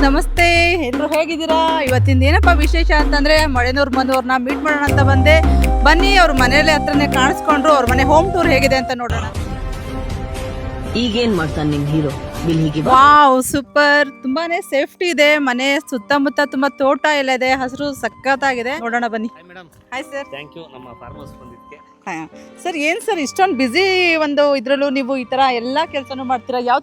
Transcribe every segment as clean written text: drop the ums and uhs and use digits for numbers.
ನಮಸ್ತೆ, ಎಲ್ಲರೂ ಹೇಗಿದ್ದೀರಾ? ಇವತ್ತಿಂದ ಏನಪ್ಪ ವಿಶೇಷ ಅಂತಂದರೆ ಮಳೆನೂರು ಮನೋರ್ನ ಮೀಟ್ ಮಾಡೋಣ ಅಂತ ಬಂದೆ. ಬನ್ನಿ, ಅವ್ರ ಮನೆಯಲ್ಲೇ ಹತ್ರನೇ ಕಾಣಿಸ್ಕೊಂಡ್ರು. ಅವ್ರ ಮನೆ ಹೋಮ್ ಟೂರ್ ಹೇಗಿದೆ ಅಂತ ನೋಡೋಣ. ಈಗೇನ್ ಮಾಡ್ತಾನೆ ನಿಮ್ ಹೀರೋ? Wow, super. ತುಂಬಾನೇ ಸೇಫ್ಟಿ ಇದೆ. ಮನೆ ಸುತ್ತಮುತ್ತ ತುಂಬಾ ತೋಟ ಎಲ್ಲ ಇದೆ, ಹಸಿರು ಸಖತ್ತಾಗಿದೆ. ನೋಡೋಣ ಬನ್ನಿ. Hi sir. ಥ್ಯಾಂಕ್ ಯು ನಮ್ಮ ಫಾರ್ಮರ್ಸ್ ಬಂದಿದ್ದಕ್ಕೆ. ಸರ್, ಏನ್ ಸರ್ ಇಷ್ಟೊಂದು ಬಿಸಿ ಒಂದು ಇದ್ರಲ್ಲೂ ನೀವು ಈ ತರ ಎಲ್ಲಾ ಕೆಲಸನೂ ಮಾಡ್ತೀರಾ? ಯಾವ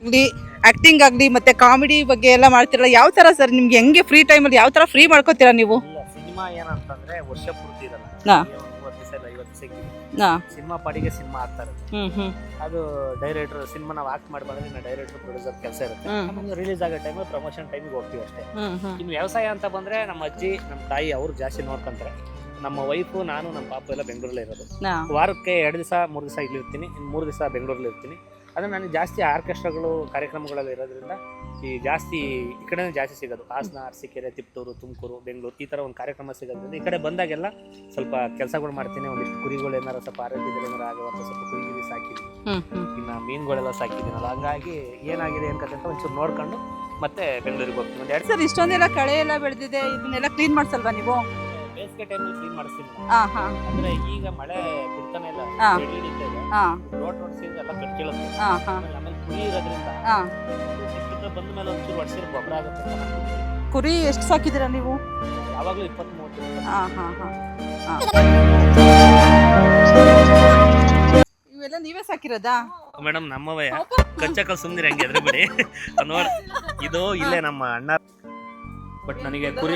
ಆಕ್ಟಿಂಗ್ ಆಗ್ಲಿ ಮತ್ತೆ ಕಾಮಿಡಿ ಬಗ್ಗೆ ಎಲ್ಲ ಮಾಡ್ತೀರಾ? ಯಾವ ತರ ಸರ್ ನಿಮ್ಗೆ ಹೆಂಗೆ ಫ್ರೀ ಟೈಮಲ್ಲಿ ಯಾವ ತರ ಫ್ರೀ ಮಾಡ್ಕೋತೀರಾ ನೀವು? ಸಿನಿಮಾ ಏನಂತಂದ್ರೆ ವರ್ಷ ಪೂರ್ತಿ ಇರಲ್ಲ, 30 ದಿವಸ ಇಲ್ಲ 50 ದಿವಸ ಸಿನಿಮಾ ಪಾಡಿಗೆ ಸಿನಿಮಾ ಆಗ್ತಾರೆ. ಅದು ಡೈರೆಕ್ಟರ್ ಸಿನಿಮಾ ನಾವು ಆಕ್ಟ್ ಮಾಡಬಾರ್ದು, ಡೈರೆಕ್ಟರ್ ಪ್ರೊಡ್ಯೂಸರ್ ಕೆಲಸ ಇರುತ್ತೆ. ಆಮೇಲೆ ರಿಲೀಸ್ ಆಗೋ ಟೈಮ್ ಪ್ರಮೋಷನ್ ಟೈಮಿಗೆ ಹೋಗ್ತೀವಿ ಅಷ್ಟೇ. ಇನ್ನು ವ್ಯವಸಾಯ ಅಂತ ಬಂದ್ರೆ ನಮ್ಮ ಅಜ್ಜಿ ನಮ್ಮ ತಾಯಿ ಅವ್ರು ಜಾಸ್ತಿ ನೋಡ್ಕೊಂತಾರೆ. ನಮ್ಮ ವೈಫು ನಾನು ನಮ್ಮ ಪಾಪ ಎಲ್ಲ ಬೆಂಗಳೂರಲ್ಲೇ ಇರೋದು. ವಾರಕ್ಕೆ 2 ದಿವಸ 3 ದಿವಸ ಇಲ್ಲಿ ಇರ್ತೀನಿ, ಇನ್ನು 3 ದಿವಸ ಬೆಂಗಳೂರಲ್ಲಿ ಇರ್ತೀನಿ. ಆದರೆ ನನಗೆ ಜಾಸ್ತಿ ಆರ್ಕೆಸ್ಟ್ರಾಗಳು ಕಾರ್ಯಕ್ರಮಗಳಲ್ಲಿ ಇರೋದ್ರಿಂದ ಈ ಜಾಸ್ತಿ ಈ ಕಡೆನೇ ಜಾಸ್ತಿ ಸಿಗೋದು. ಹಾಸನ, ಅರಸೀಕೆರೆ, ತಿಪ್ಟೂರು, ತುಮಕೂರು, ಬೆಂಗಳೂರು ಈ ಥರ ಒಂದು ಕಾರ್ಯಕ್ರಮ ಸಿಗೋದ್ರಿಂದ ಈ ಕಡೆ ಬಂದಾಗೆಲ್ಲ ಸ್ವಲ್ಪ ಕೆಲಸಗಳು ಮಾಡ್ತೀನಿ. ಒಂದಿಷ್ಟು ಕುರಿಗಳು ಏನಾರು ಸ್ವಲ್ಪ ಆರೋಗ್ಯದಲ್ಲಿ ಏನಾರು ಆಗುವಂಥ ಸ್ವಲ್ಪ ಕುರಿ ಸಾಕಿದ್ವಿ, ಇನ್ನು ಮೀನುಗಳೆಲ್ಲ ಸಾಕಿದ್ದೀನಲ್ಲ, ಹಂಗಾಗಿ ಏನಾಗಿದೆ ಅನ್ಕತ್ತೆ ಅಂತ ಒಂಚೂರು ನೋಡ್ಕೊಂಡು ಮತ್ತೆ ಬೆಂಗಳೂರಿಗೆ ಹೋಗ್ತೀನಿ. ಒಂದು 2 ಸರ್, ಇಷ್ಟೊಂದೆಲ್ಲ ಕಳೆ ಎಲ್ಲ ಬೆಳೆದಿದೆ, ಇದನ್ನೆಲ್ಲ ಕ್ಲೀನ್ ಮಾಡ್ಸಲ್ವಾ ನೀವು? ಬೇಸಿಗೆ ಟೈಮಲ್ಲಿ ಕ್ಲೀನ್ ಮಾಡಿಸ್ತೀನಿ. ಅಂದ್ರೆ ಈಗ ಮಳೆ ಬಿಡ್ತಾನೆ ಇಲ್ಲ, ರೋಡ್ ಸಿದ್ರೆ ಎಲ್ಲ ಕಟ್ಕೇಳುತ್ತೆ. ಆಮೇಲೆ ಕುರಿ ಇರೋದ್ರಿಂದ ಬಂದ ಮೇಲೆ ಒಂಚೂರು ವರ್ಷಿರೋ ಗೊಬ್ಬರ ಆಗುತ್ತೆ. ಕುರಿ ಎಷ್ಟು ಸಾಕಿದ್ದೀರಾ ನೀವು? ಯಾವಾಗಲೂ 20-30. ಇವೆಲ್ಲ ನೀವೇ ಸಾಕಿರೋದಾ? ಮೇಡಮ್ ನಮ್ಮವೇ ಕಚ್ಚಕಲ್ ಸುಮ್ನಿರ ಹಂಗೆ ಎದ್ರೆ ಬಿಡಿ. ನೋಡ, ಇದು ಇಲ್ಲೇ ನಮ್ಮ ಅಣ್ಣ. ಬಟ್ ನನಗೆ ಕುರಿ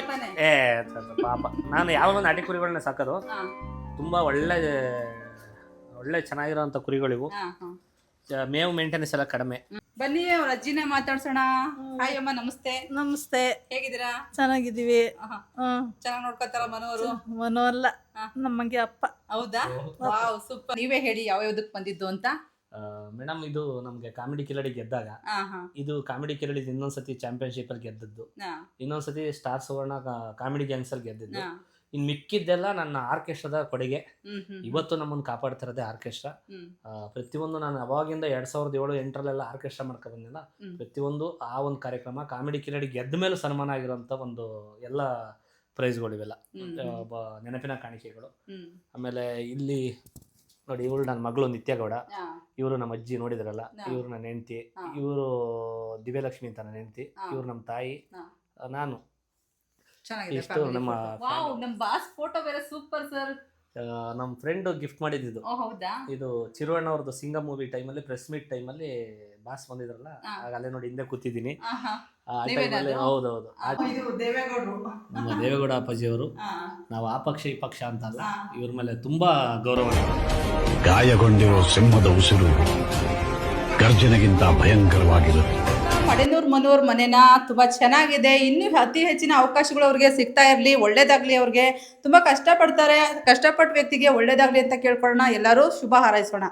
ಪಾಪ, ನಾನು ಯಾವಾಗ ನಾಟಿ ಕುರಿಗಳನ್ನ ಸಾಕೋದು. ತುಂಬಾ ಒಳ್ಳೆ ಚೆನ್ನಾಗಿರೋಂಥ ಕುರಿಗಳಿವು. ಮೇವು ಮೇಂಟೆನೆನ್ಸ್ ಎಲ್ಲ ಕಡಿಮೆ. ಬನ್ನಿ, ಅವ್ರ ಅಜ್ಜಿನ ಮಾತಾಡ್ಸೋಣ. ಹಾಯ್ ಅಮ್ಮ, ನಮಸ್ತೆ. ನಮಸ್ತೆ. ಹೇಗಿದ್ದೀರಾ? ಚೆನ್ನಾಗಿದ್ದೀವಿ. ಚೆನ್ನಾಗಿ ನೋಡ್ಕೊತಾರ ಮನೋರು? ಮನೋಲ್ಲ, ನಮಗೆ ಅಪ್ಪ. ಹೌದಾ? Wow, super. ನೀವೇ ಹೇಳಿ ಯಾವ್ಯಾವ್ದಕ್ ಬಂದಿದ್ದು ಅಂತ. ಮೇಡಮ್, ಇದು ನಮ್ಗೆ ಕಾಮಿಡಿ ಕಿಲಾಡಿ ಗೆದ್ದಾಗ, ಇದು ಕಾಮಿಡಿ ಕಿಲಾಡಿ ಇನ್ನೊಂದ್ಸತಿ ಚಾಂಪಿಯನ್ಶಿಪ್ ಅಲ್ಲಿ ಗೆದ್ದದ್ದು, ಇನ್ನೊಂದ್ಸತಿ ಸ್ಟಾರ್ ಸುವರ್ಣ ಕಾಮಿಡಿ ಗ್ಯಾಂಗ್ಸ್ ಅಲ್ಲಿ ಗೆದ್ದದ್ದು. ಇನ್ ಮಿಕ್ಕಿದ್ದೆಲ್ಲ ನನ್ನ ಆರ್ಕೆಸ್ಟ್ರಾದ ಕೊಡುಗೆ. ಇವತ್ತು ನಮ್ಮನ್ನು ಕಾಪಾಡ್ತಿರೋದೇ ಆರ್ಕೆಸ್ಟ್ರಾ. ಪ್ರತಿಯೊಂದು ನಾನು ಅವಾಗಿಂದ 2007-8 ಆರ್ಕೆಸ್ಟ್ರಾ ಮಾಡ್ಕೊ ಬಂದಿಲ್ಲ. ಪ್ರತಿಯೊಂದು ಆ ಒಂದು ಕಾರ್ಯಕ್ರಮ ಕಾಮಿಡಿ ಕಿಲಾಡಿ ಗೆದ್ದ ಮೇಲೆ ಸನ್ಮಾನ ಆಗಿರೋಂಥ ಒಂದು ಎಲ್ಲ ಪ್ರೈಸ್ಗಳು ಇವೆಲ್ಲ ನೆನಪಿನ ಕಾಣಿಕೆಗಳು. ಆಮೇಲೆ ಇಲ್ಲಿ ನೋಡಿ, ಇವಳು ನನ್ನ ಮಗಳು ನಿತ್ಯಗೌಡ, ಇವರು ನಮ್ಮ ಅಜ್ಜಿ ನೋಡಿದ್ರಲ್ಲ, ಇವರು ನನ್ನ ಹೆಂಡತಿ, ಇವರು ದಿವ್ಯಲಕ್ಷ್ಮಿ ಅಂತ ನನ್ನ ಹೆಂಡತಿ, ಇವರು ನಮ್ಮ ತಾಯಿ, ನಾನು. ಇಷ್ಟು ನಮ್ಮ ಬಾಸ್ ಫೋಟೋ ಬೇರೆ ಸೂಪರ್ ಸರ್. ನಮ್ಮ ಫ್ರೆಂಡ್ ಗಿಫ್ಟ್ ಮಾಡಿದ್ದು. ಇದು ಚಿರುವಣ್ಣ ಅವ್ರದ್ದು ಸಿಂಗಮ್ ಮೂವಿ ಟೈಮಲ್ಲಿ ಪ್ರೆಸ್ ಮೀಟ್ ಟೈಮಲ್ಲಿ ಬಾಸ್ ಬಂದಿದ್ರಲ್ಲ, ಆಗ ಅಲ್ಲೇ ನೋಡಿ ಹಿಂದೆ ಕೂತಿದ್ದೀನಿ. ಆ ಟೈಮಲ್ಲಿ ಹೌದೌದು, ನಮ್ಮ ದೇವೇಗೌಡ ಅಪ್ಪಾಜಿ ಅವರು. ನಾವು ಆ ಪಕ್ಷ ಈ ಪಕ್ಷ ಅಂತಲ್ಲ, ಇವ್ರ ಮೇಲೆ ತುಂಬಾ ಗೌರವ. ಗಾಯಗೊಂಡಿರೋ ಸಿಂಹದ ಉಸಿರು ಗರ್ಜನೆಗಿಂತ ಭಯಂಕರವಾಗಿರುತ್ತೆ. ಮಡೆನೂರು ಮನೋರ್ ಮನೆನ ತುಂಬಾ ಚೆನ್ನಾಗಿದೆ. ಇನ್ನೂ ಅತಿ ಹೆಚ್ಚಿನ ಅವಕಾಶಗಳು ಅವ್ರಿಗೆ ಸಿಗ್ತಾ ಇರಲಿ, ಒಳ್ಳೇದಾಗ್ಲಿ. ಅವ್ರಿಗೆ ತುಂಬಾ ಕಷ್ಟಪಡ್ತಾರೆ. ಕಷ್ಟಪಟ್ಟ ವ್ಯಕ್ತಿಗೆ ಒಳ್ಳೇದಾಗ್ಲಿ ಅಂತ ಕೇಳ್ಕೊಳ್ಳೋಣ. ಎಲ್ಲರೂ ಶುಭ ಹಾರೈಸೋಣ.